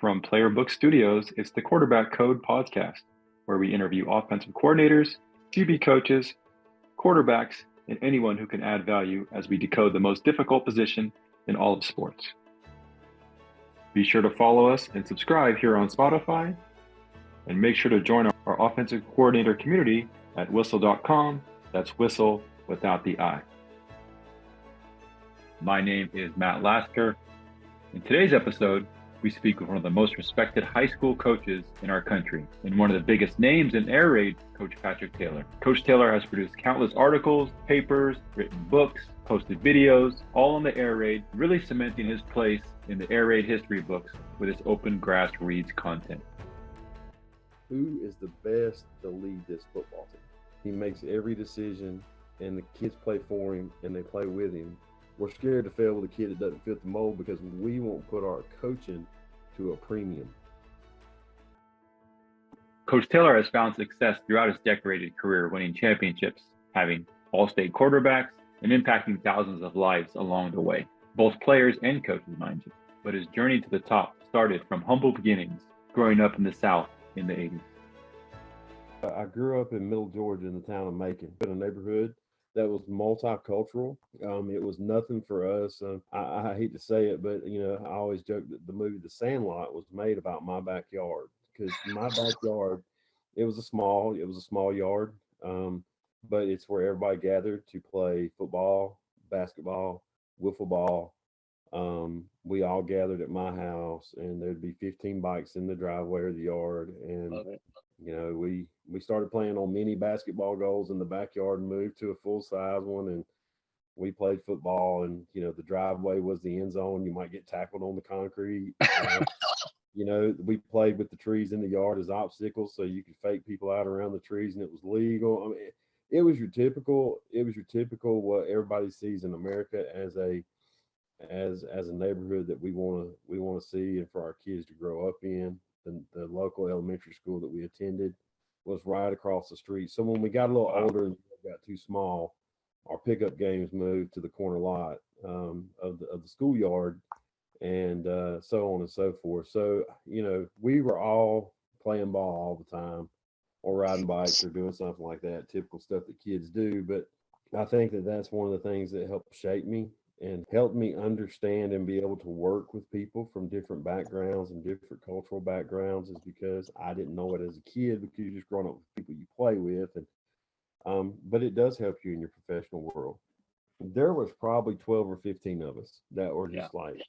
From Playerbook Studios, it's the Quarterback Code podcast, where we interview offensive coordinators, QB coaches, quarterbacks, and anyone who can add value as we decode the most difficult position in all of sports. Be sure to follow us and subscribe here on Spotify, and make sure to join our offensive coordinator community at whistle.com. That's whistle without the I. My name is Matt Lasker. In today's episode, we speak with one of the most respected high school coaches in our country and one of the biggest names in air raid, Coach Patrick Taylor. Coach Taylor has produced countless articles, papers, written books, posted videos, all on the air raid, really cementing his place in the air raid history books with his open grass reads content. Who is the best to lead this football team? He makes every decision, and the kids play for him, and they play with him. We're scared to fail with a kid that doesn't fit the mold because we won't put our coaching to a premium. Coach Taylor has found success throughout his decorated career, winning championships, having all-state quarterbacks, and impacting thousands of lives along the way, both players and coaches, mind you. But his journey to the top started from humble beginnings, growing up in the South in the 80s. I grew up in Middle Georgia in the town of Macon, in a neighborhood that was multicultural. It was nothing for us. I hate to say it, but I always joke that the movie The Sandlot was made about my backyard, because my backyard, it was a small yard, but it's where everybody gathered to play football, basketball, wiffle ball. We all gathered at my house, and there'd be 15 bikes in the driveway or the yard, and we started playing on mini basketball goals in the backyard and moved to a full size one, and we played football, and the driveway was the end zone. You might get tackled on the concrete. We played with the trees in the yard as obstacles, so you could fake people out around the trees, and it was legal. I mean, it was your typical what everybody sees in America as a neighborhood that we want to see and for our kids to grow up in. The local elementary school that we attended was right across the street. So when we got a little older and got too small, our pickup games moved to the corner lot of the schoolyard, and so on and so forth. So we were all playing ball all the time, or riding bikes, or doing something like that, typical stuff that kids do. But I think that that's one of the things that helped shape me and helped me understand and be able to work with people from different backgrounds and different cultural backgrounds, is because I didn't know it as a kid, because you're just growing up with people you play with. And but it does help you in your professional world. There was probably 12 or 15 of us that were just like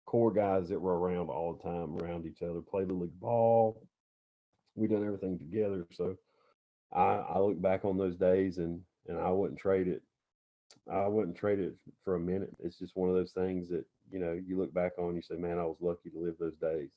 core guys that were around all the time, around each other, played the league ball. We done everything together. So I look back on those days, and I wouldn't trade it. I wouldn't trade it for a minute. It's just one of those things that, you look back on and you say, man, I was lucky to live those days.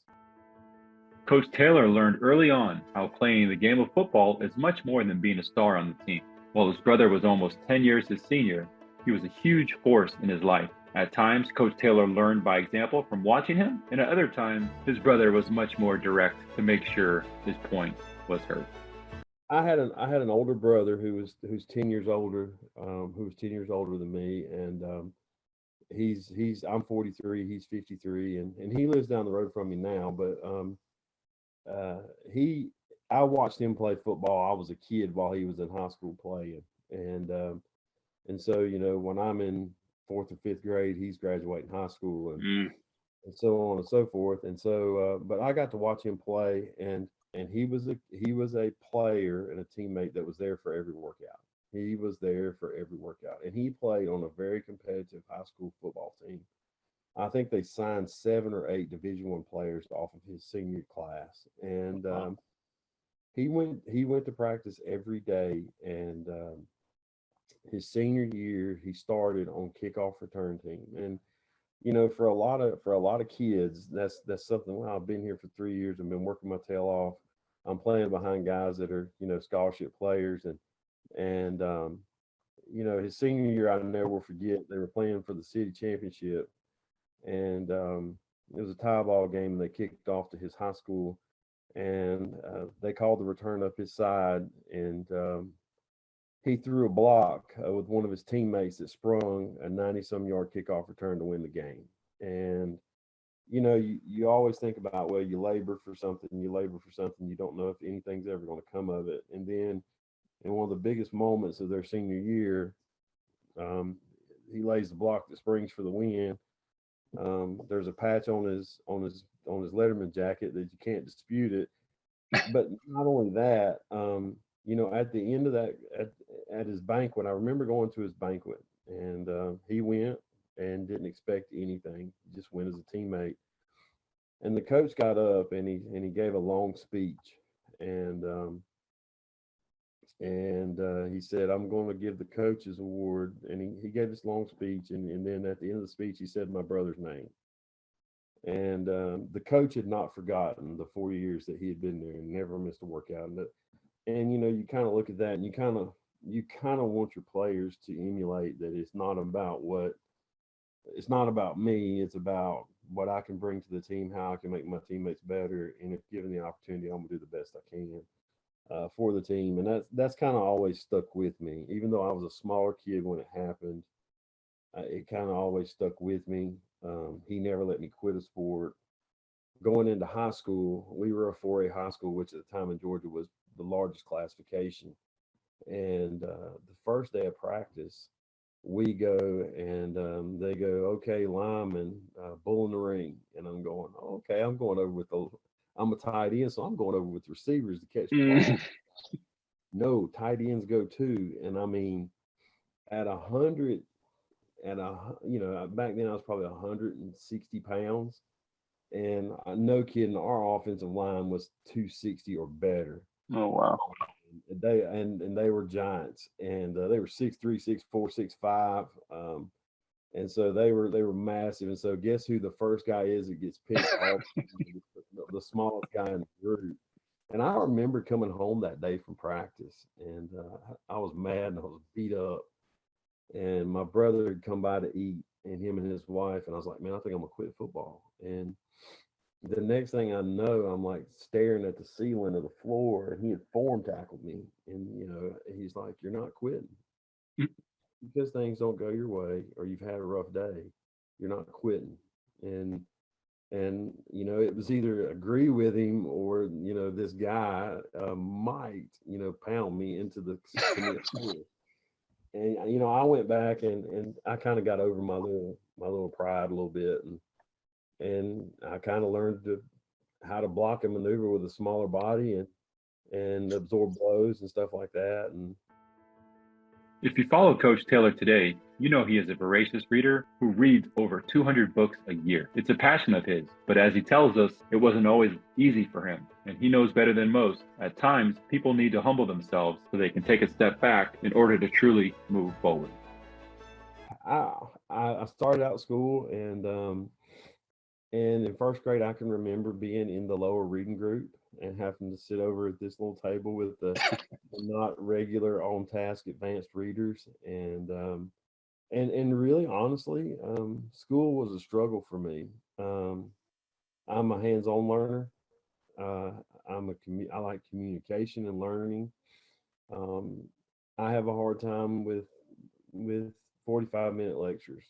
Coach Taylor learned early on how playing the game of football is much more than being a star on the team. While his brother was almost 10 years his senior, he was a huge force in his life. At times, Coach Taylor learned by example from watching him, and at other times, his brother was much more direct to make sure his point was heard. I had an older brother who's 10 years older, who was 10 years older than me, and I'm 43, he's 53, and he lives down the road from me now. But I watched him play football. I was a kid while he was in high school playing, and so when I'm in fourth or fifth grade, he's graduating high school, and so on and so forth. And so, but I got to watch him play, and he was a player and a teammate that was there for every workout. He was there for every workout, and he played on a very competitive high school football team. I think they signed 7 or 8 Division I players off of his senior class, and he went to practice every day. And his senior year, he started on kickoff return team. And for a lot of kids, that's something. Well, I've been here for 3 years and been working my tail off. I'm playing behind guys that are scholarship players, and his senior year, I never will forget. They were playing for the city championship, and it was a tie ball game, and they kicked off to his high school, and they called the return up his side, and he threw a block with one of his teammates that sprung a 90-some yard kickoff return to win the game. And you always think about, well, you labor for something, you don't know if anything's ever going to come of it. And then in one of the biggest moments of their senior year, um, he lays the block that springs for the win. There's a patch on his Letterman jacket that you can't dispute it. But not only that, at the end of that, at his banquet, I remember going to his banquet, and he went and didn't expect anything, just went as a teammate. And the coach got up and he gave a long speech, and he said, "I'm going to give the coaches award," and he gave this long speech, and then at the end of the speech, he said my brother's name. And the coach had not forgotten the 4 years that he had been there and never missed a workout. And you kind of look at that, and you kind of want your players to emulate that. It's not about me. It's about what I can bring to the team, how I can make my teammates better, and if given the opportunity, I'm gonna do the best I can for the team. And that's kind of always stuck with me, even though I was a smaller kid when it happened. It kind of always stuck with me. He never let me quit a sport. Going into high school, we were a 4A high school, which at the time in Georgia was the largest classification. And the first day of practice, we go and they go, okay, lineman, bull in the ring. And I'm going, okay, I'm a tight end, so I'm going over with receivers to catch the Mm. ball. No, tight ends go too. And I mean, at 100, back then I was probably 160 pounds. And no kidding, our offensive line was 260 or better. Oh wow. They were giants, and they were 6'3", 6'4", 6'5", and so they were massive. And so guess who the first guy is that gets picked off? The smallest guy in the group. And I remember coming home that day from practice, and I was mad and I was beat up. And my brother had come by to eat, and him and his wife, and I was like, man, I think I'm gonna quit football. And the next thing I know, I'm like staring at the ceiling of the floor, and he had form tackled me. And he's like, "You're not quitting because things don't go your way, or you've had a rough day. You're not quitting." And it was either agree with him or this guy might pound me into the cement floor. And I went back and I kind of got over my little pride a little bit, and I kind of learned how to block and maneuver with a smaller body and absorb blows and stuff like that. And If you follow Coach Taylor today, you know he is a voracious reader who reads over 200 books a year. It's a passion of his, but as he tells us, it wasn't always easy for him. And he knows better than most. At times, people need to humble themselves so they can take a step back in order to truly move forward. I started out school, and in first grade, I can remember being in the lower reading group and having to sit over at this little table with the not regular on task advanced readers. And really honestly, school was a struggle for me. Um, I'm a hands-on learner. Uh, I like communication and learning. Um, I have a hard time with 45-minute lectures.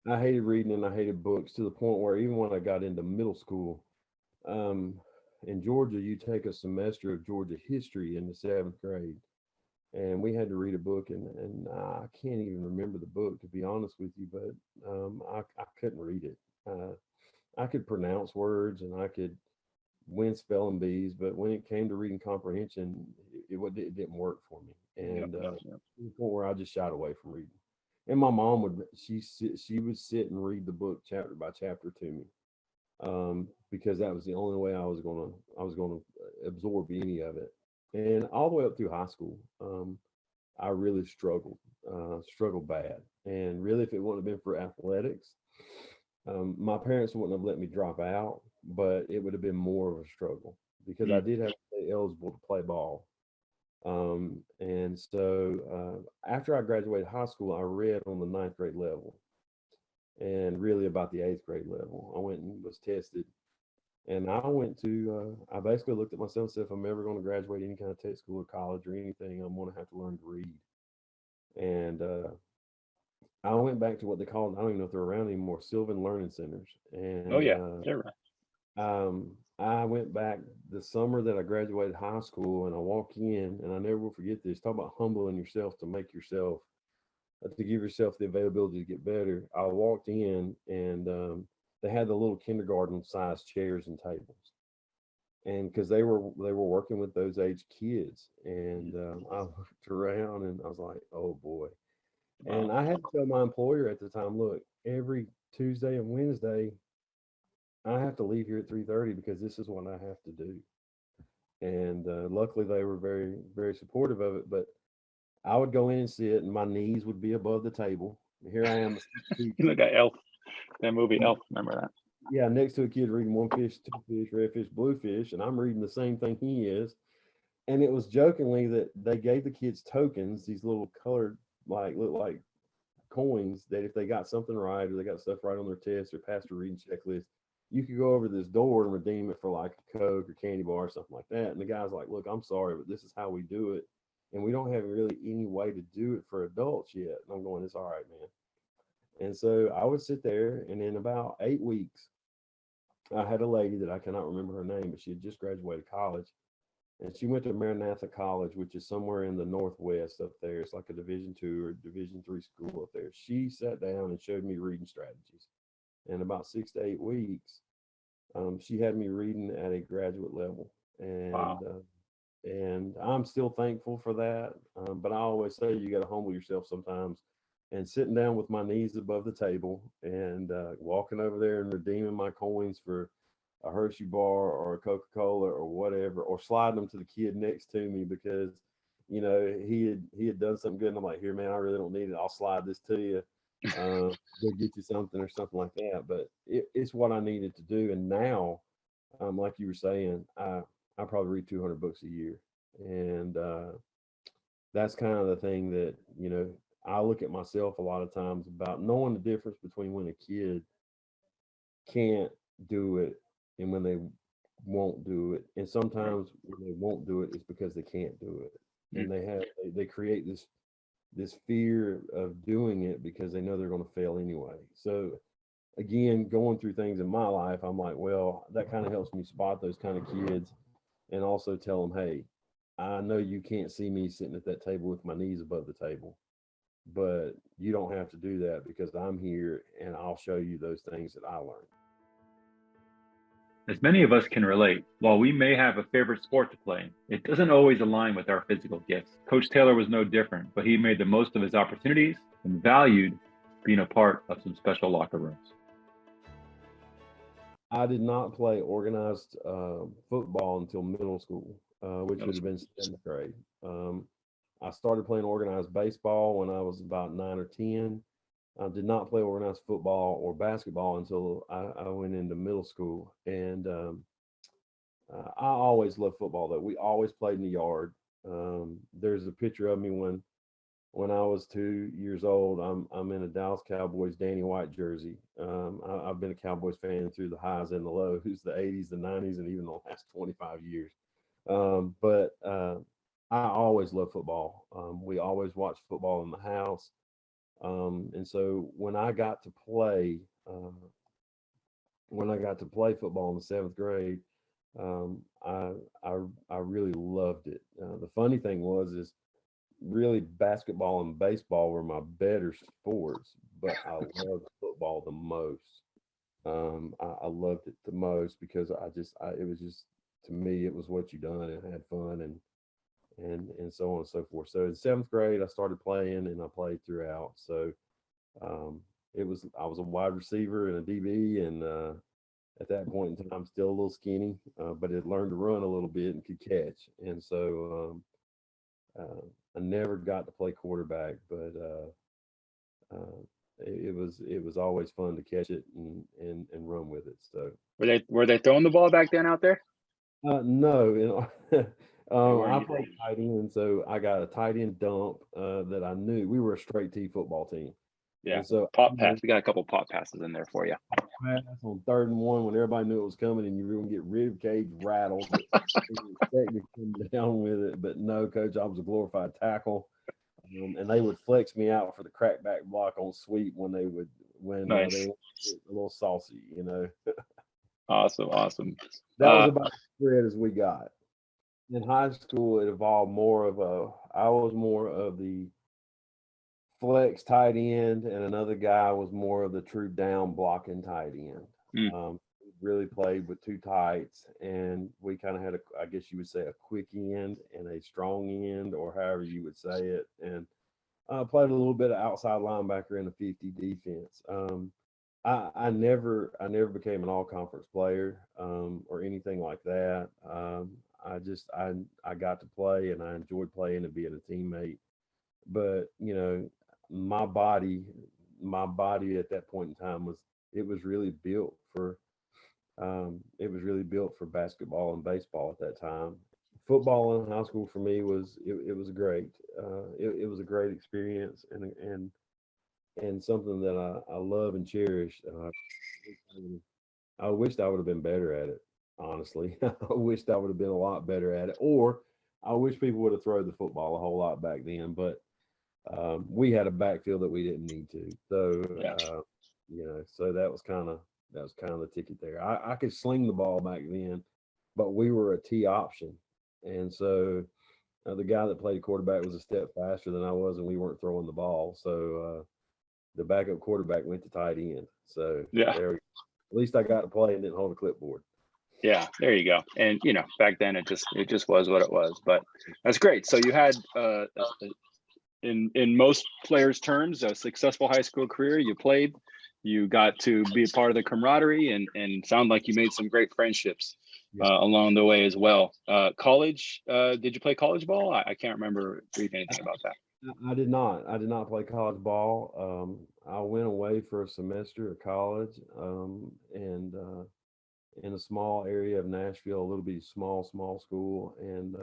I hated reading and I hated books to the point where even when I got into middle school, um, in Georgia, you take a semester of Georgia history in the seventh grade, and we had to read a book, and I can't even remember the book to be honest with you, but I couldn't read it. I could pronounce words and I could win spelling bees, but when it came to reading comprehension, it didn't work for me, Yep, and yep. to the point where I just shied away from reading. And my mom she would sit and read the book chapter by chapter to me, because that was the only way I was gonna absorb any of it. And all the way up through high school, I really struggled bad. And really, if it wouldn't have been for athletics, my parents wouldn't have let me drop out, but it would have been more of a struggle because I Mm. did have to stay eligible to play ball. And so after I graduated high school, I read on the ninth grade level and really about the eighth grade level. I went and was tested, and I basically looked at myself and said, if I'm ever going to graduate any kind of tech school or college or anything, I'm going to have to learn to read. And I went back to what they called, I don't even know if they're around anymore, Sylvan Learning Centers. Oh And yeah, they're right. I went back the summer that I graduated high school, and I walk in, and I never will forget this. Talk about humbling yourself to make yourself, to give yourself the availability to get better. I walked in, and they had the little kindergarten sized chairs and tables, and because they were working with those age kids, and I looked around and I was like, oh boy. And Wow. I had to tell my employer at the time, look, every Tuesday and Wednesday I have to leave here at 3:30 because this is what I have to do. And luckily they were very, very supportive of it. But I would go in and sit, and my knees would be above the table. Here I am, You look at Elf, that movie Elf. Remember that? yeah, next to a kid reading one fish, two fish, red fish, blue fish, and I'm reading the same thing he is. And it was jokingly that they gave the kids tokens, these little colored, like look like coins, that if they got something right or they got stuff right on their test or passed a reading checklist, you could go over this door and redeem it for like a Coke or candy bar or something like that. And the guy's like, look, I'm sorry, but this is how we do it. And we don't have really any way to do it for adults yet. And I'm going, it's all right, man. And so I would sit there, and in about 8 weeks, I had a lady that I cannot remember her name, but she had just graduated college, and she went to Maranatha College, which is somewhere in the Northwest up there. It's like a Division 2 or Division 3 school up there. She sat down and showed me reading strategies. And about 6 to 8 weeks, she had me reading at a graduate level, Wow. and I'm still thankful for that. But I always say you got to humble yourself sometimes. And sitting down with my knees above the table and walking over there and redeeming my coins for a Hershey bar or a Coca Cola or whatever, or sliding them to the kid next to me because he had done something good, and I'm like, here, man, I really don't need it. I'll slide this to you. Go get you something or something like that. But it's what I needed to do. And now, like you were saying, I probably read 200 books a year, and that's kind of the thing that I look at myself a lot of times about knowing the difference between when a kid can't do it and when they won't do it. And Right. sometimes when they won't do it, it's because they can't do it, Mm. and they create this fear of doing it because they know they're going to fail anyway. So again, going through things in my life, I'm like, well, that kind of helps me spot those kind of kids, and also tell them, hey, I know you can't see me sitting at that table with my knees above the table, but you don't have to do that because I'm here and I'll show you those things that I learned. As many of us can relate, while we may have a favorite sport to play, it doesn't always align with our physical gifts. Coach Taylor was no different, but he made the most of his opportunities and valued being a part of some special locker rooms. I did not play organized football until middle school, which Middle would have school. been seventh grade. I started playing organized baseball when I was about 9 or 10. I did not play organized football or basketball until I went into middle school. And I always loved football, though. We always played in the yard. There's a picture of me when I was 2 years old. I'm in a Dallas Cowboys Danny White jersey. I've been a Cowboys fan through the highs and the lows, the 80s, the 90s, and even the last 25 years. But I always loved football. We always watched football in the house. And so when I got to play football in the seventh grade, um, I, I I really loved it. The funny thing is really basketball and baseball were my better sports, but I loved football the most. I loved it the most because it was just, to me, it was what you done and had fun, and so on and so forth. So in seventh grade, I started playing, and I played throughout. So um, I was a wide receiver and a DB, and at that point in time, still a little skinny, but had learned to run a little bit and could catch. And so I never got to play quarterback, but it was always fun to catch it and run with it. So Were they throwing the ball back then out there? no, They I weren't either. played tight end, and so I got a tight end dump that I knew. We were a straight T football team, Yeah. and so I Pop knew pass. We got a couple pop passes in there for you. pass on 3rd and 1 when everybody knew it was coming, and you were going to get rib cage rattled. And you expect to come down with it, but no, coach, I was a glorified tackle. and they would flex me out for the crackback block on sweep when they Nice. they wanted to get a little saucy, you know. Awesome. That was about as good as we got. In high school, it evolved I was more of the flex tight end, and another guy was more of the true down blocking tight end. Really played with two tights, and we kind of had I guess you would say, a quick end and a strong end, or however you would say it. And played a little bit of outside linebacker in the 50 defense. I never became an all conference player or anything like that. I got to play, and I enjoyed playing and being a teammate. But you know, my body at that point in time was really built for basketball and baseball at that time. Football in high school for me was great. It was a great experience, and something that I love and cherish. I wished I would have been better at it. Honestly, I wished I would have been a lot better at it, or I wish people would have thrown the football a whole lot back then. But we had a backfield that we didn't need to. So you know, so that was kind of the ticket there. I could sling the ball back then, but we were a T option, and so the guy that played quarterback was a step faster than I was, and we weren't throwing the ball. So the backup quarterback went to tight end. So there we go. At least I got to play and didn't hold a clipboard. Yeah, there you go. And you know, back then it just was what it was. But that's great. So you had in most players' terms, a successful high school career. You played, you got to be a part of the camaraderie, and sound like you made some great friendships along the way as well. College, did you play college ball? I can't remember reading anything about that. I did not. I did not play college ball. I went away for a semester of college, and in a small area of Nashville, a little bit small school, and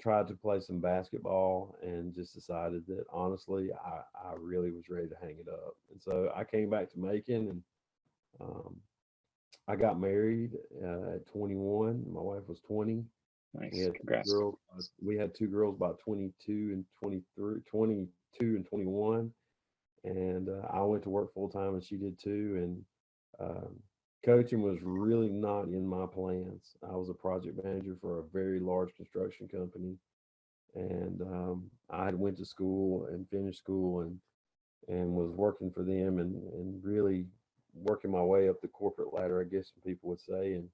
tried to play some basketball, and just decided that honestly, I really was ready to hang it up. And so I came back to Macon, and I got married at 21. My wife was 20. Nice. We had Congrats. we had two girls, about 22 and 23, 22 and 21. And I went to work full time, and she did too. And coaching was really not in my plans. I was a project manager for a very large construction company, and I had went to school and finished school, and was working for them, and really working my way up the corporate ladder, I guess some people would say. And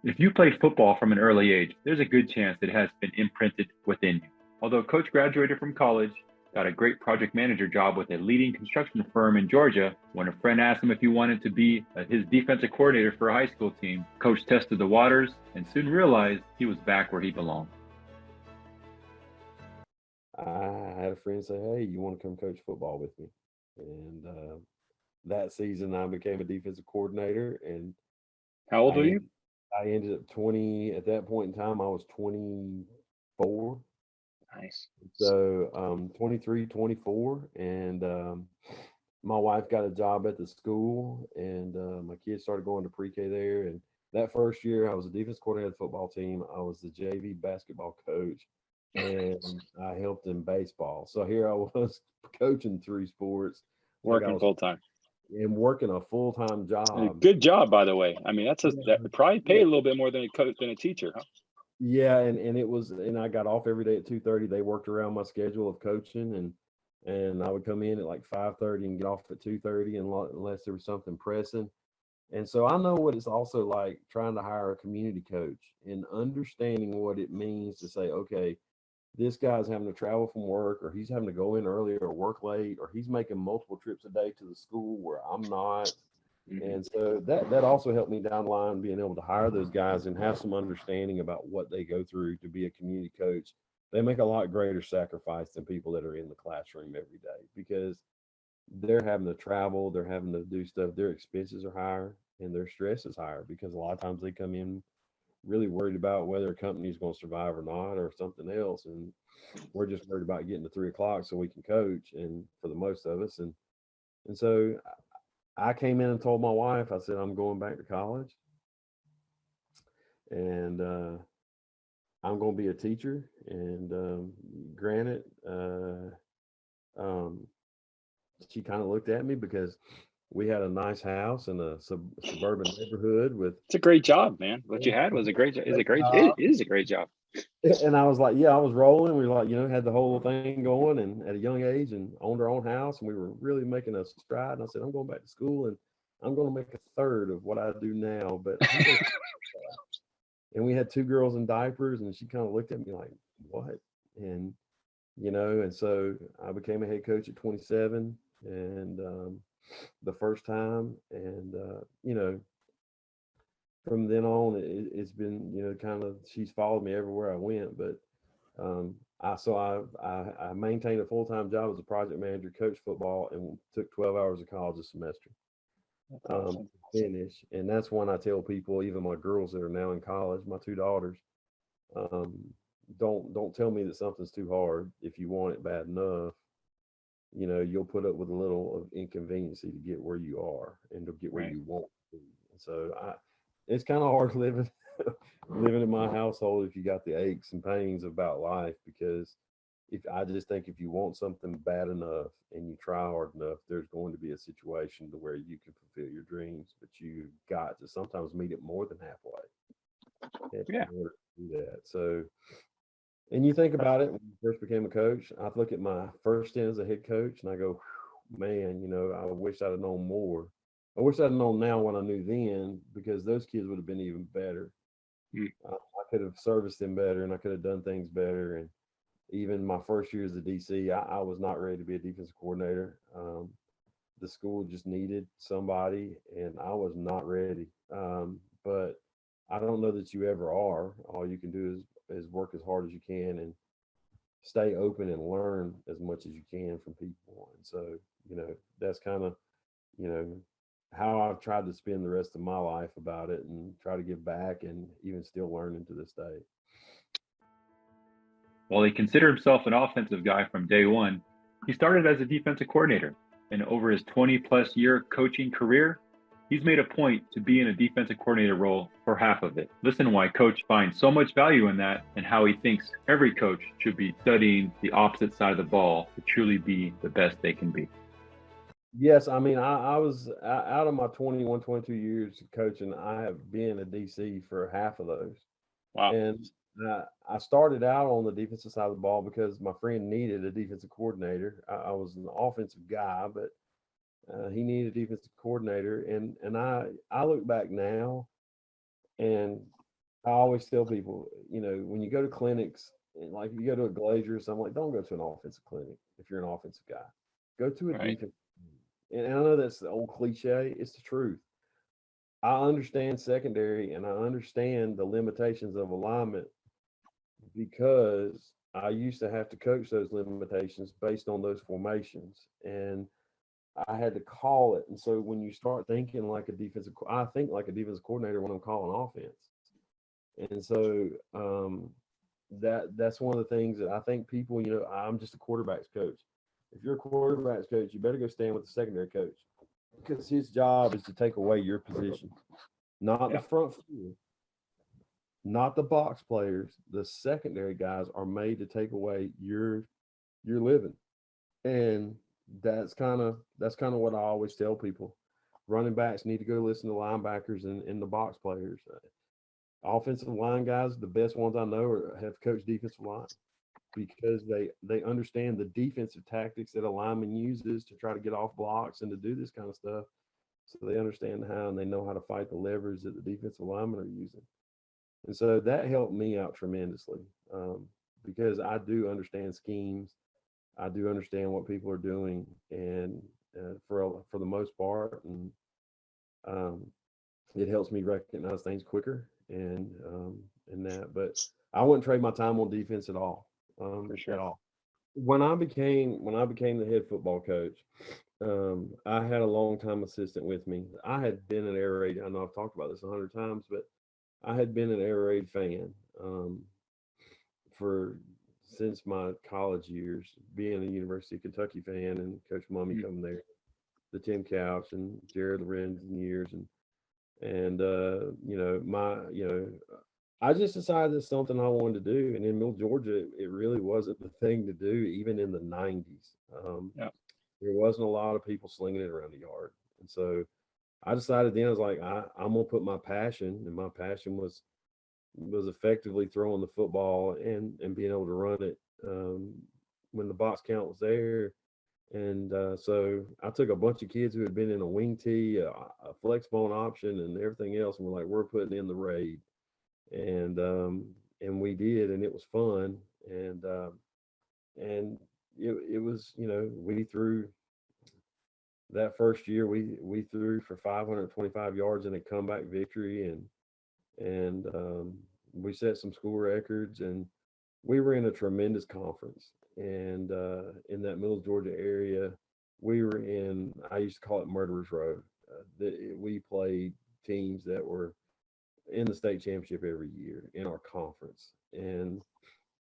if you played football from an early age, there's a good chance it has been imprinted within you. Although Coach graduated from college, got a great project manager job with a leading construction firm in Georgia, when a friend asked him if he wanted to be his defensive coordinator for a high school team, Coach tested the waters and soon realized he was back where he belonged. I had a friend say, "Hey, you want to come coach football with me?" And that season, I became a defensive coordinator. And how old were you? I ended up 20. At that point in time, I was 24. Nice. So 23, 24. And my wife got a job at the school, and my kids started going to pre-K there. And that first year, I was a defense coordinator of the football team. I was the JV basketball coach, and I helped in baseball. So here I was coaching 3 sports. Working full time. And working a full-time job. Good job, by the way. I mean, that probably paid a little bit more than a teacher, huh? Yeah, and it was, and I got off every day at 2:30. They worked around my schedule of coaching, and I would come in at like 5:30 and get off at 2:30, unless there was something pressing. And so I know what it's also like trying to hire a community coach and understanding what it means to say, okay, this guy's having to travel from work, or he's having to go in early or work late, or he's making multiple trips a day to the school where I'm not. And so that also helped me down the line, being able to hire those guys and have some understanding about what they go through to be a community coach. They make a lot greater sacrifice than people that are in the classroom every day, because they're having to travel, they're having to do stuff, their expenses are higher, and their stress is higher, because a lot of times they come in really worried about whether a company is going to survive or not, or something else. And we're just worried about getting to 3 o'clock so we can coach, and for the most of us. And so I came in and told my wife, I said, I'm going back to college. And I'm going to be a teacher. And granted, um, she kind of looked at me because we had a nice house in a suburban neighborhood with. It's a great job, man. What you had was a great job. It is a great job. And I was like, yeah, I was rolling. We were like, had the whole thing going, and at a young age, and owned our own house, and we were really making a stride. And I said, I'm going back to school, and I'm going to make a third of what I do now. But and we had two girls in diapers, and she kind of looked at me like, what? And and so I became a head coach at 27, and the first time, and from then on, it's been, kind of, she's followed me everywhere I went. But I maintained a full-time job as a project manager, coached football, and took 12 hours of college a semester to finish. And that's when I tell people, even my girls that are now in college, my two daughters, don't tell me that something's too hard. If you want it bad enough, you'll put up with a little of inconveniency to get where you are and to get where you want to be. And so it's kind of hard living in my household if you got the aches and pains about life, because I just think if you want something bad enough and you try hard enough, there's going to be a situation to where you can fulfill your dreams, but you got to sometimes meet it more than halfway in order to do that. So, and you think about it, when you first became a coach, I look at my first stint as a head coach and I go, man, I wish I'd have known more. I wish I'd have known now what I knew then, because those kids would have been even better. I could have serviced them better, and I could have done things better. And even my first year as a DC, I was not ready to be a defensive coordinator. The school just needed somebody, and I was not ready. But I don't know that you ever are. All you can do is work as hard as you can and stay open and learn as much as you can from people. And so, that's kind of, how I've tried to spend the rest of my life about it, and try to give back, and even still learning to this day. While he considered himself an offensive guy from day one, he started as a defensive coordinator, and over his 20-plus year coaching career, he's made a point to be in a defensive coordinator role for half of it. Listen why Coach finds so much value in that, and how he thinks every coach should be studying the opposite side of the ball to truly be the best they can be. Yes, I mean, I was out of my 21, 22 years coaching, I have been a DC for half of those. Wow. And I started out on the defensive side of the ball because my friend needed a defensive coordinator. I was an offensive guy, but he needed a defensive coordinator. And I look back now, and I always tell people, when you go to clinics, like if you go to a Glazier or something, like, don't go to an offensive clinic if you're an offensive guy. Go to a defensive. And I know that's the old cliche. It's the truth. I understand secondary, and I understand the limitations of alignment, because I used to have to coach those limitations based on those formations, and I had to call it. And so when you start thinking like I think like a defensive coordinator when I'm calling offense. And so that's one of the things that I think people, I'm just a quarterback's coach. If you're a quarterback's coach, you better go stand with the secondary coach, because his job is to take away your position, not the front four, not the box players. The secondary guys are made to take away your living. And that's kind of what I always tell people. Running backs need to go listen to linebackers and the box players. Offensive line guys, the best ones I know have coached defensive line, because they understand the defensive tactics that a lineman uses to try to get off blocks and to do this kind of stuff. So they understand how, and they know how to fight the levers that the defensive linemen are using. And so that helped me out tremendously, because I do understand schemes. I do understand what people are doing, and for the most part, and it helps me recognize things quicker, and that. But I wouldn't trade my time on defense at all. For sure. At all. When I became the head football coach, I had a longtime assistant with me. I had been an air raid. I know I've talked about this 100 times, but I had been an air raid fan since my college years, being a University of Kentucky fan, and Coach Mummy coming there, the Tim Couch and Jared Lorenzen years, and I just decided it's something I wanted to do. And in Middle Georgia, it really wasn't the thing to do, even in the 90s. Yeah. There wasn't a lot of people slinging it around the yard. And so I decided then, I was like, I'm going to put my passion, and my passion was effectively throwing the football and being able to run it when the box count was there. And so I took a bunch of kids who had been in a wing tee, a flex bone option, and everything else, and we're like, we're putting in the raid, and we did, and it was fun, and it was, we threw that first year, we threw for 525 yards in a comeback victory, and we set some school records, and we were in a tremendous conference. And in that Middle Georgia area, we were in, I used to call it Murderers Row. We played teams that were in the state championship every year in our conference. And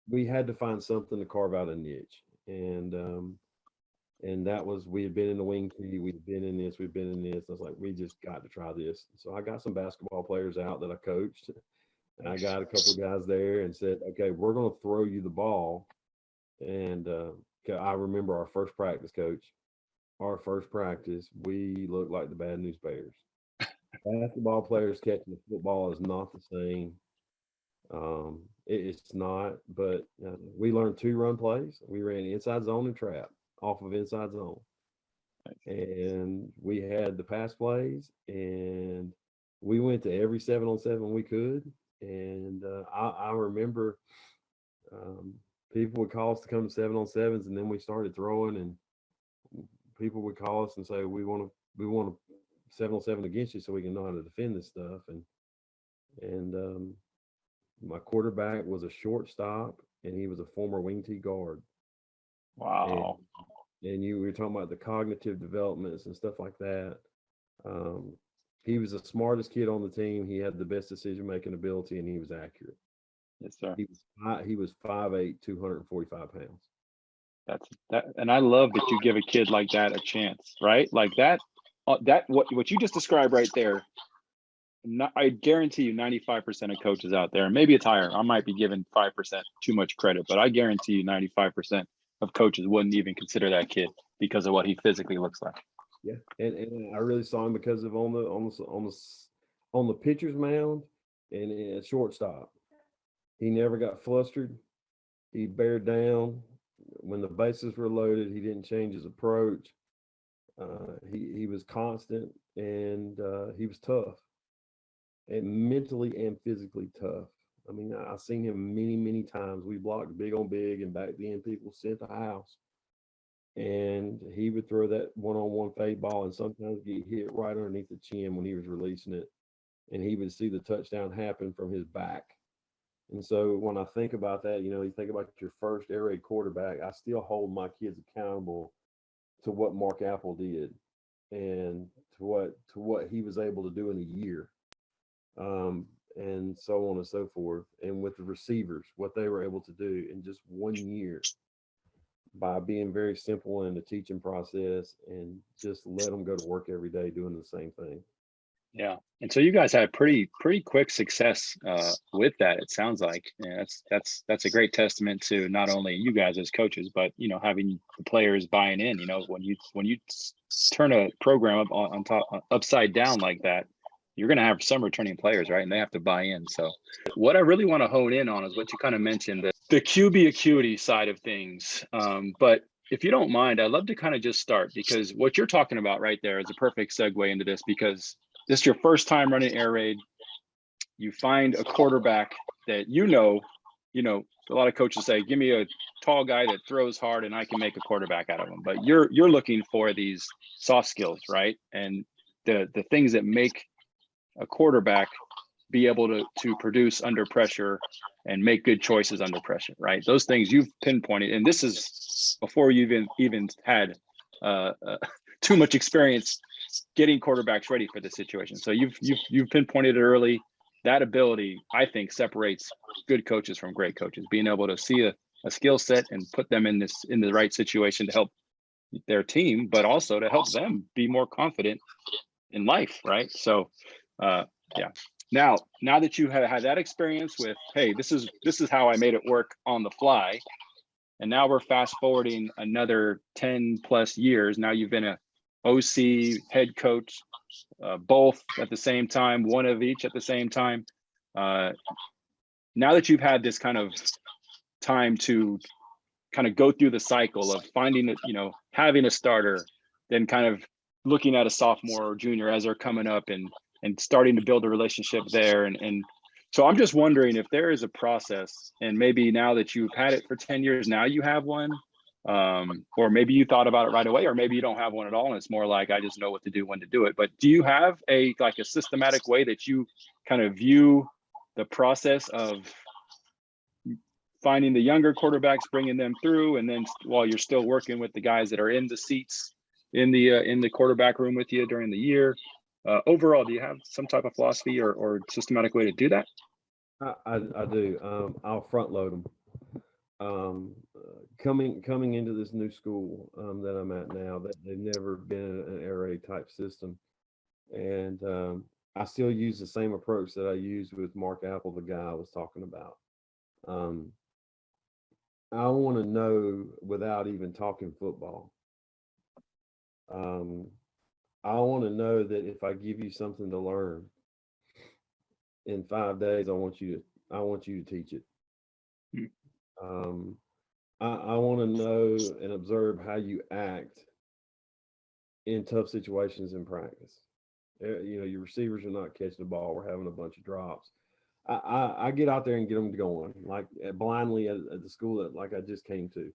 we had to find something to carve out a niche. And that was, we had been in the wing tee, we'd been in this, we've been in this. I was like, we just got to try this. So I got some basketball players out that I coached. And I got a couple of guys there and said, okay, we're going to throw you the ball. And I remember our first practice, coach. Our first practice, we looked like the Bad News Bears. Basketball players catching the football is not the same. It's not, but we learned 2-run plays. We ran inside zone and trap off of inside zone. And we had the pass plays, and we went to every 7-on-7 we could. And I remember people would call us to come to 7-on-7s, and then we started throwing, and people would call us and say, we want to 7-on-7 against you so we can know how to defend this stuff. And my quarterback was a shortstop, and he was a former wing tee guard. Wow. And you were talking about the cognitive developments and stuff like that. He was the smartest kid on the team. He had the best decision-making ability, and he was accurate. Yes, sir. He was 5'8", 245 pounds. That's that, and I love that you give a kid like that a chance, right? Like that what you just described right there. I guarantee you 95% of coaches out there, and maybe it's higher. I might be giving 5% too much credit, but I guarantee you 95% of coaches wouldn't even consider that kid because of what he physically looks like. Yeah, and I really saw him because of on the pitcher's mound and at shortstop. He never got flustered. He bared down when the bases were loaded. He didn't change his approach. He was constant, and he was tough, and mentally and physically tough. I mean, I've seen him many times. We blocked big on big, and back then people sent the house. And he would throw that one-on-one fade ball and sometimes get hit right underneath the chin when he was releasing it. And he would see the touchdown happen from his back. And so when I think about that, you think about your first air raid quarterback, I still hold my kids accountable to what Mark Apple did and to what he was able to do in a year. And so on and so forth. And with the receivers, what they were able to do in just 1 year by being very simple in the teaching process and just let them go to work every day doing the same thing. Yeah. And so you guys had pretty quick success with that, it sounds like. Yeah, that's a great testament to not only you guys as coaches, but having the players buying in. When you turn a program up on top upside down like that, you're going to have some returning players, right? And they have to buy in. So what I really want to hone in on is what you kind of mentioned, the QB acuity side of things. But if you don't mind, I'd love to kind of just start, because what you're talking about right there is a perfect segue into this, because this is your first time running air raid. You find a quarterback that a lot of coaches say, give me a tall guy that throws hard and I can make a quarterback out of him. But you're looking for these soft skills, right? And the things that make a quarterback be able to produce under pressure and make good choices under pressure, right? Those things you've pinpointed, and this is before you even had too much experience getting quarterbacks ready for the situation. So you've pinpointed it early. That ability, I think, separates good coaches from great coaches, being able to see a skill set and put them in the right situation to help their team, but also to help them be more confident in life, right? So yeah. Now that you have had that experience with, hey, this is how I made it work on the fly, and now we're fast forwarding another 10 plus years. Now you've been a OC, head coach, both at the same time, one of each at the same time. Now that you've had this kind of time to kind of go through the cycle of finding it, having a starter, then kind of looking at a sophomore or junior as they're coming up and starting to build a relationship there. And so I'm just wondering if there is a process, and maybe now that you've had it for 10 years, now you have one, or maybe you thought about it right away, or maybe you don't have one at all. And it's more like, I just know what to do, when to do it. But do you have a systematic way that you kind of view the process of finding the younger quarterbacks, bringing them through, and then while you're still working with the guys that are in the seats in the quarterback room with you during the year? Overall, do you have some type of philosophy or systematic way to do that? I do. I'll front load them. Coming into this new school that I'm at now, that they've never been an air raid type system, and I still use the same approach that I used with Mark Apple, the guy I was talking about. I want to know without even talking football. I want to know that if I give you something to learn in 5 days, I want you to teach it. I want to know and observe how you act in tough situations in practice. Your receivers are not catching the ball. We're having a bunch of drops. I get out there and get them going, like blindly at the school that I just came to.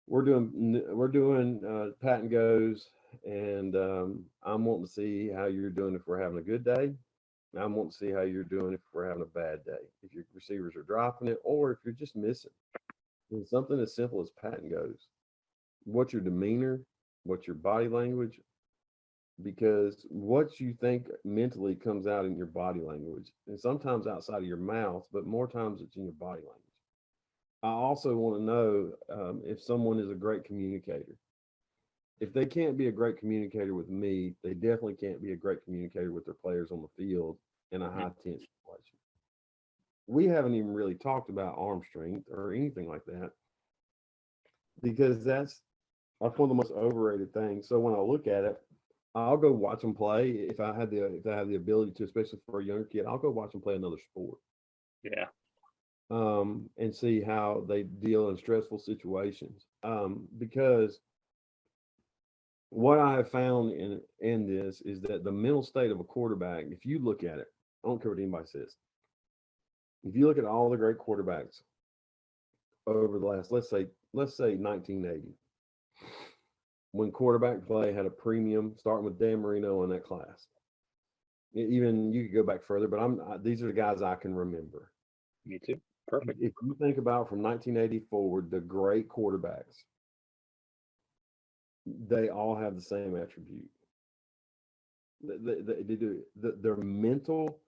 We're doing pat and goes, and I'm wanting to see how you're doing if we're having a good day. I'm wanting to see how you're doing if we're having a bad day, if your receivers are dropping it, or if you're just missing. And something as simple as pat and goes. What's your demeanor? What's your body language? Because what you think mentally comes out in your body language, and sometimes outside of your mouth, but more times it's in your body language. I also want to know if someone is a great communicator. If they can't be a great communicator with me, they definitely can't be a great communicator with their players on the field in a high tense situation. We haven't even really talked about arm strength or anything like that, because that's one of the most overrated things. So when I look at it, I'll go watch them play if I have the ability to, especially for a younger kid. I'll go watch them play another sport. Yeah. And see how they deal in stressful situations. Because what I have found in this is that the mental state of a quarterback, if you look at it, I don't care what anybody says. If you look at all the great quarterbacks over the last, let's say 1980, when quarterback play had a premium, starting with Dan Marino in that class. Even you could go back further, but these are the guys I can remember. Me too. Perfect. If you think about from 1980 forward, the great quarterbacks, they all have the same attribute. They do. Their mental,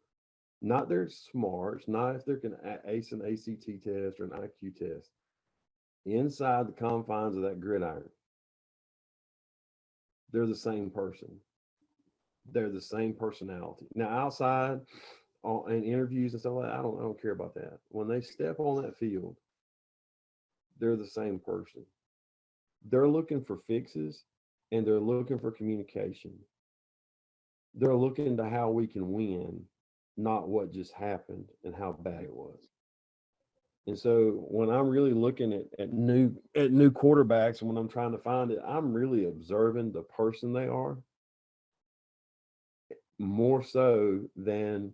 not their smarts, not if they can ace an ACT test or an IQ test. Inside the confines of that gridiron, they're the same person. They're the same personality. Now, outside in interviews and stuff like that, I don't care about that. When they step on that field, they're the same person. They're looking for fixes, and they're looking for communication. They're looking to how we can win, not what just happened and how bad it was. And so when I'm really looking at new quarterbacks, and when I'm trying to find it, I'm really observing the person they are more so than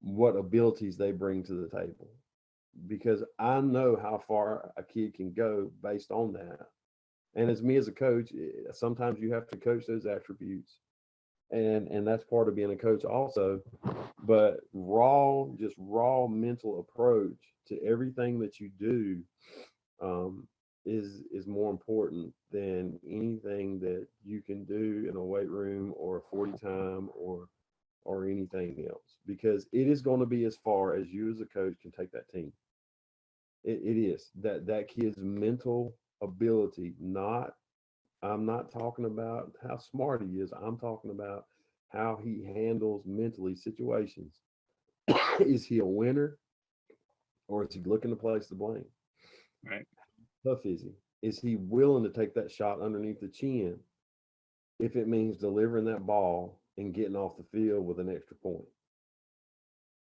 what abilities they bring to the table, because I know how far a kid can go based on that. And as me as a coach, sometimes you have to coach those attributes, and that's part of being a coach also. But just raw mental approach to everything that you do is more important than anything that you can do in a weight room or a 40 time or anything else, because it is going to be as far as you as a coach can take that team. It is that kid's mental ability. I'm not talking about how smart he is. I'm talking about how he handles mentally situations. Is he a winner, or is he looking to place the blame? Right. How tough is he? Is he willing to take that shot underneath the chin if it means delivering that ball and getting off the field with an extra point?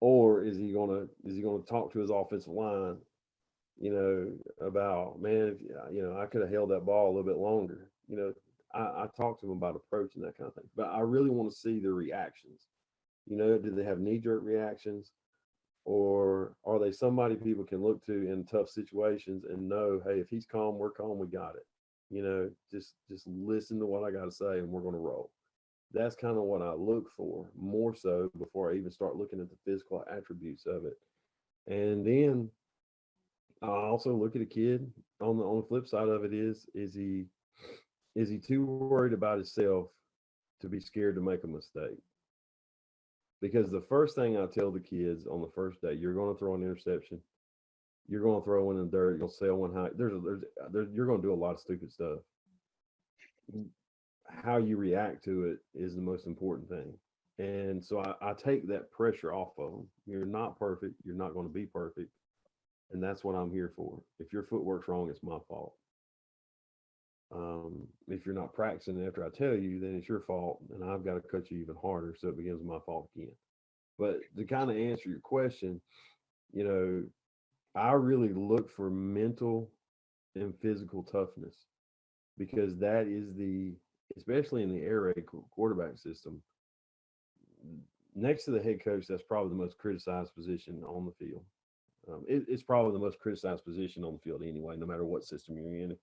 Or is he gonna talk to his offensive line, about, man, if, I could have held that ball a little bit longer. I talked to him about approaching that kind of thing, but I really want to see the reactions. Do they have knee-jerk reactions, or are they somebody people can look to in tough situations and know, hey, if he's calm, we're calm, we got it. Just listen to what I got to say, and we're going to roll. That's kind of what I look for more so before I even start looking at the physical attributes of it. And then I also look at a kid on the flip side of it is he too worried about himself to be scared to make a mistake? Because the first thing I tell the kids on the first day, you're going to throw an interception, you're going to throw one in the dirt, you're going to sail one high. You're going to do a lot of stupid stuff. How you react to it is the most important thing. And so I take that pressure off of them. You're not perfect. You're not going to be perfect. And that's what I'm here for. If your footwork's wrong, it's my fault. If you're not practicing after I tell you, then it's your fault, and I've got to cut you even harder, so it becomes my fault again. But to kind of answer your question, I really look for mental and physical toughness, because that is especially in the air raid quarterback system, next to the head coach, that's probably the most criticized position on the field. It's probably the most criticized position on the field anyway, no matter what system you're in.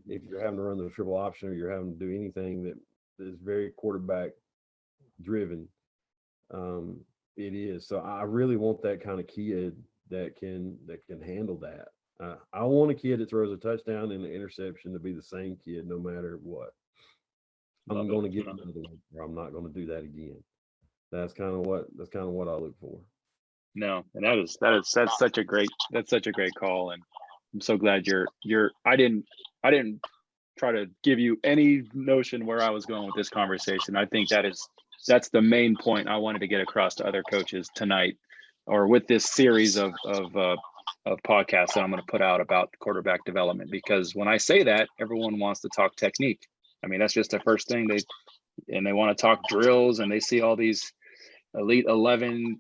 If you're having to run the triple option, or you're having to do anything that is very quarterback driven, it is. So I really want that kind of kid that can handle that. I want a kid that throws a touchdown and an interception to be the same kid no matter what. I'm going to get another one, or I'm not going to do that again. That's kind of what I look for. No, and that's such a great call, and I'm so glad I didn't try to give you any notion where I was going with this conversation. I think that's the main point I wanted to get across to other coaches tonight, or with this series of podcasts that I'm going to put out about quarterback development. Because when I say that, everyone wants to talk technique. I mean, that's just the first thing they want to talk drills, and they see all these Elite 11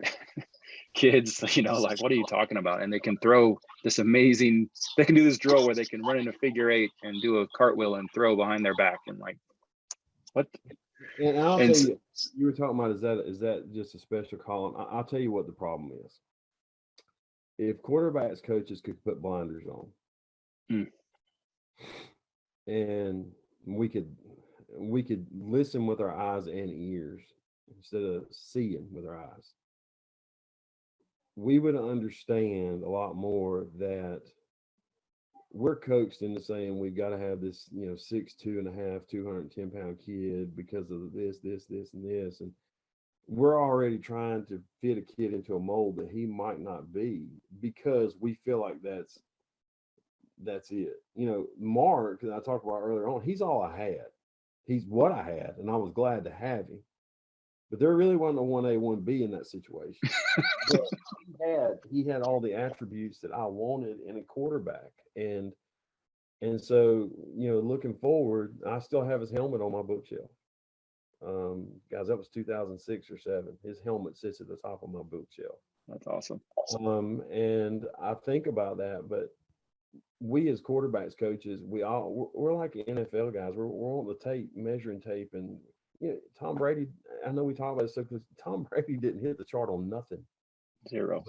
kids, like, what are you talking about? And they can throw they can do this drill where they can run in a figure eight and do a cartwheel and throw behind their back, and like, what? And I'll tell you, you were talking about, is that just a special call? I'll tell you what the problem is. If quarterbacks coaches could put blinders on, and we could listen with our eyes and ears instead of seeing with our eyes, we would understand a lot more that we're coaxed into saying we've got to have this, 6'2.5", 210-pound kid because of this, and this. And we're already trying to fit a kid into a mold that he might not be, because we feel like that's it. Mark, that I talked about earlier on, he's all I had. He's what I had, and I was glad to have him. But there really wasn't a 1A, 1B in that situation. But he had all the attributes that I wanted in a quarterback. And so, looking forward, I still have his helmet on my bookshelf. Guys, that was 2006 or 7. His helmet sits at the top of my bookshelf. That's awesome. And I think about that, but we as quarterbacks coaches, we're like NFL guys. We're on the tape, measuring tape, and Tom Brady, I know we talk about this stuff because Tom Brady didn't hit the chart on nothing. 0.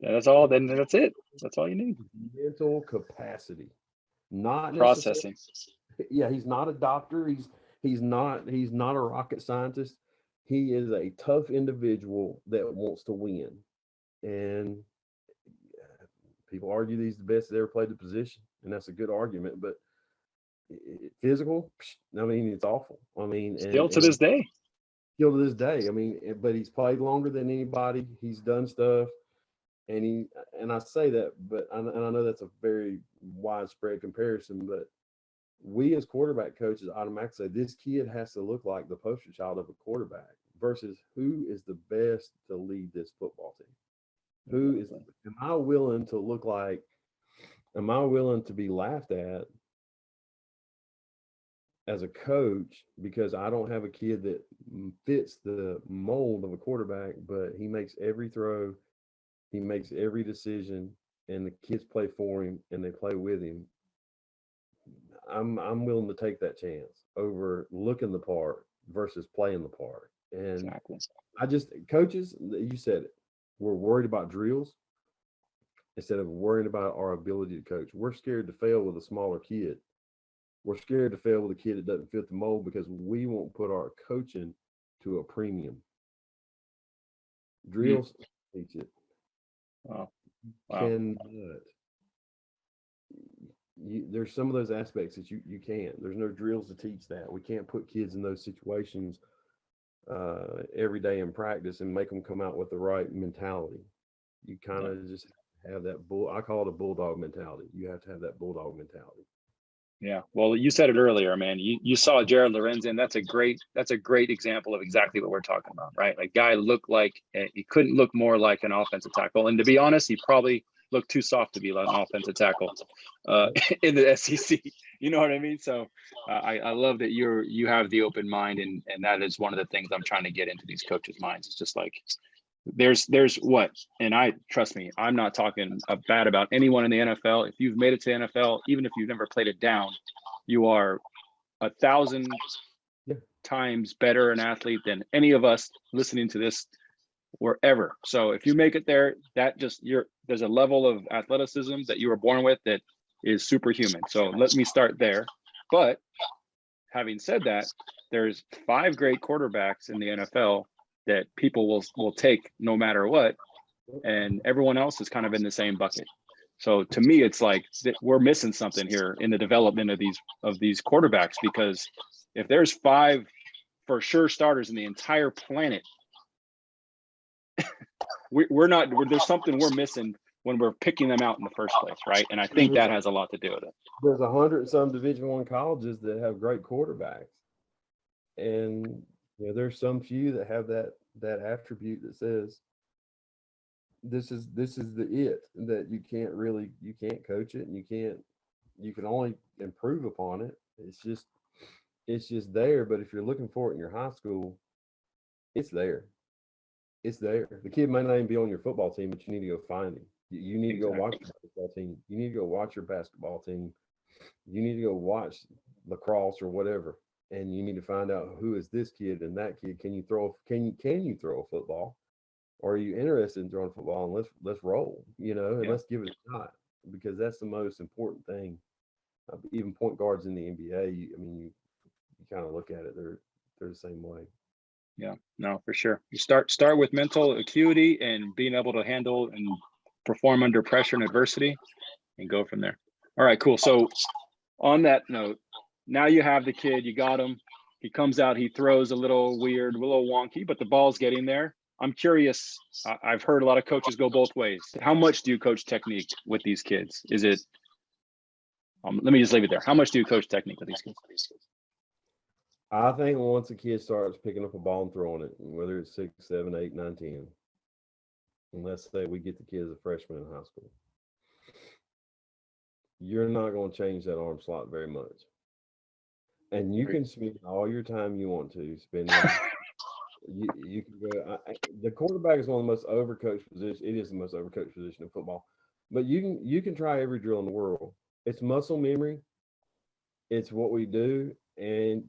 Yeah, that's all. Then that's it. That's all you need. Mental capacity, not processing. Yeah, he's not a doctor. He's not a rocket scientist. He is a tough individual that wants to win. And people argue he's the best that ever played the position, and that's a good argument. But physical, I mean, it's awful. I mean, still to this day. I mean, but he's played longer than anybody. He's done stuff, and I say that, but I know that's a very widespread comparison. But we as quarterback coaches automatically say this kid has to look like the poster child of a quarterback versus who is the best to lead this football team. Who is, am I willing to look like, am I willing to be laughed at as a coach because I don't have a kid that fits the mold of a quarterback, but he makes every throw, he makes every decision, and the kids play for him and they play with him. I'm willing to take that chance over looking the part versus playing the part. And Exactly. I just, coaches, you said it, we're worried about drills instead of worrying about our ability to coach. We're scared to fail with a smaller kid. We're scared to fail with a kid that doesn't fit the mold because we won't put our coaching to a premium. Drills teach it. Wow. Cannot. There's some of those aspects that you can't. There's no drills to teach that. We can't put kids in those situations every day in practice and make them come out with the right mentality. You kind of just have that I call it a bulldog mentality. You have to have that bulldog mentality. Yeah. Well, you said it earlier, man. You saw Jared Lorenzen. That's a great example of exactly what we're talking about, right? Like, guy looked like he couldn't look more like an offensive tackle. And to be honest, he probably looked too soft to be like an offensive tackle in the SEC. You know what I mean? So I love that you have the open mind, and that is one of the things I'm trying to get into these coaches' minds. It's just like, there's what, and I trust me, I'm not talking bad about anyone in the NFL. If you've made it to the NFL, even if you've never played it down, you are 1,000 times better an athlete than any of us listening to this wherever. So if you make it there, that just there's a level of athleticism that you were born with that is superhuman. So let me start there. But having said that, there's 5 great quarterbacks in the NFL that people will take no matter what, and everyone else is kind of in the same bucket. So to me, it's like we're missing something here in the development of these quarterbacks, because if there's 5 for sure starters in the entire planet, there's something we're missing when we're picking them out in the first place, right? And I think that has a lot to do with it. There's 100 and some Division I colleges that have great quarterbacks, and there's some few that have that attribute that says this is the it, that you can't coach it, and you can only improve upon it. It's just there. But if you're looking for it in your high school, it's there. It's there. The kid may not even be on your football team, but you need to go find him. You need to go watch your football team. You need to go watch your basketball team. You need to go watch lacrosse or whatever, and you need to find out who is this kid and that kid. Can you throw a football? Or are you interested in throwing football? And let's roll, and let's give it a shot, because that's the most important thing. Even point guards in the NBA, you kind of look at it, they're the same way. Yeah, no, for sure. You start with mental acuity and being able to handle and perform under pressure and adversity, and go from there. All right, cool. So on that note, now you have the kid, you got him. He comes out, he throws a little weird, a little wonky, but the ball's getting there. I'm curious. I've heard a lot of coaches go both ways. How much do you coach technique with these kids? Is it, let me just leave it there. How much do you coach technique with these kids? I think once a kid starts picking up a ball and throwing it, whether it's 6, 7, 8, 9, 10, and let's say we get the kid as a freshman in high school, you're not going to change that arm slot very much. And you can spend all your time you want to spend. You can go. The quarterback is one of the most overcoached positions. It is the most overcoached position in football. But you can try every drill in the world. It's muscle memory. It's what we do, and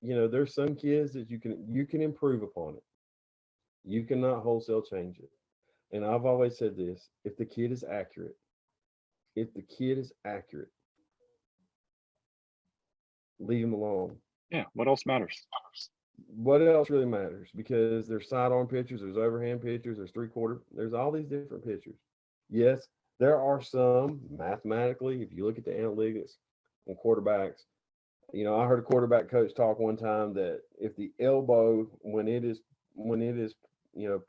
there's some kids that you can improve upon it. You cannot wholesale change it. And I've always said this: if the kid is accurate, leave him alone. Yeah. What else matters? What else really matters? Because there's sidearm pitchers, there's overhand pitchers, there's 3/4, there's all these different pitchers. Yes, there are some mathematically, if you look at the analytics on quarterbacks, I heard a quarterback coach talk one time that if the elbow, when it is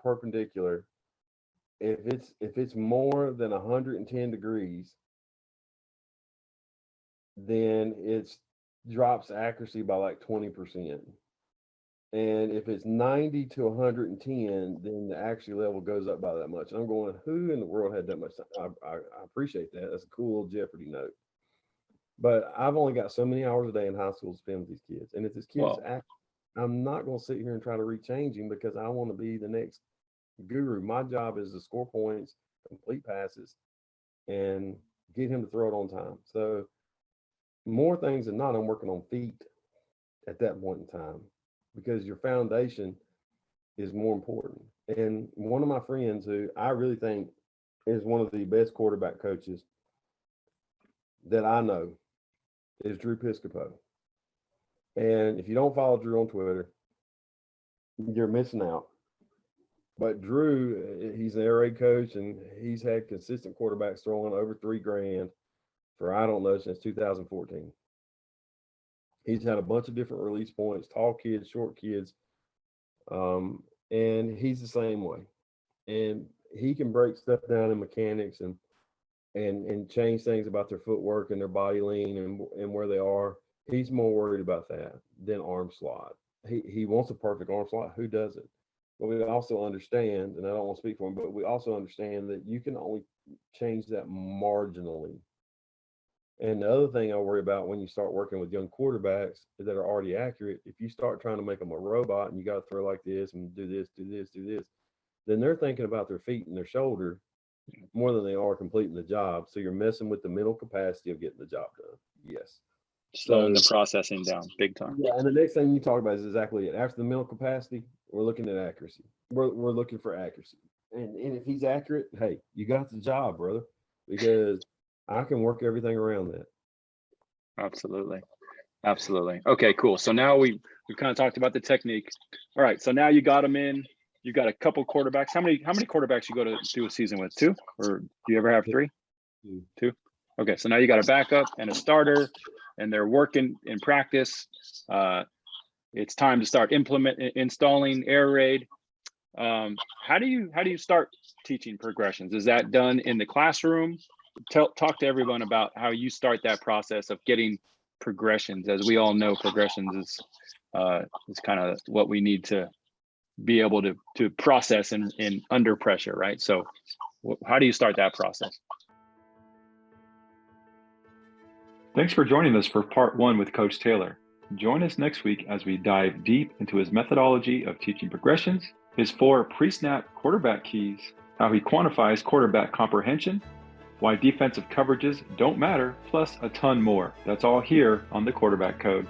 perpendicular, if it's more than 110 degrees, then it drops accuracy by like 20%. And if it's 90 to 110, then the accuracy level goes up by that much. And I'm going, who in the world had that much time? I appreciate that. That's a cool little Jeopardy note. But I've only got so many hours a day in high school to spend with these kids. And if this kid's I'm not going to sit here and try to rechange him because I want to be the next guru. My job is to score points, complete passes, and get him to throw it on time. So more things than not, I'm working on feet at that point in time because your foundation is more important. And one of my friends who I really think is one of the best quarterback coaches that I know is Drew Piscopo. And if you don't follow Drew on Twitter, you're missing out. But Drew, he's an air raid coach, and he's had consistent quarterbacks throwing over $3,000 for, I don't know, since 2014. He's had a bunch of different release points, tall kids, short kids, and he's the same way. And he can break stuff down in mechanics and change things about their footwork and their body lean and where they are. He's more worried about that than arm slot. He wants a perfect arm slot. Who doesn't? But we also understand, and I don't want to speak for him, but we also understand that you can only change that marginally. And the other thing I worry about when you start working with young quarterbacks that are already accurate, if you start trying to make them a robot and you got to throw like this and do this, then they're thinking about their feet and their shoulder more than they are completing the job. So you're messing with the mental capacity of getting the job done. Yes. Slowing the processing down big time. Yeah, and the next thing you talk about is exactly it. After the mental capacity, we're looking at accuracy. We're looking for accuracy. And if he's accurate, hey, you got the job, brother, because I can work everything around that. Absolutely. Okay, cool. So now we've kind of talked about the technique. All right, so now you got them in. You got a couple quarterbacks. How many quarterbacks you go to do a season with? 2, or do you ever have 3? 2. Okay, so now you got a backup and a starter, and they're working in practice. It's time to start installing air raid. How do you start teaching progressions? Is that done in the classroom? Talk to everyone about how you start that process of getting progressions. As we all know, progressions is kind of what we need to be able to process in under pressure, right? So how do you start that process? Thanks for joining us for part 1 with Coach Taylor. Join us next week as we dive deep into his methodology of teaching progressions, his 4 pre-snap quarterback keys, how he quantifies quarterback comprehension, why defensive coverages don't matter, plus a ton more. That's all here on the Quarterback Code.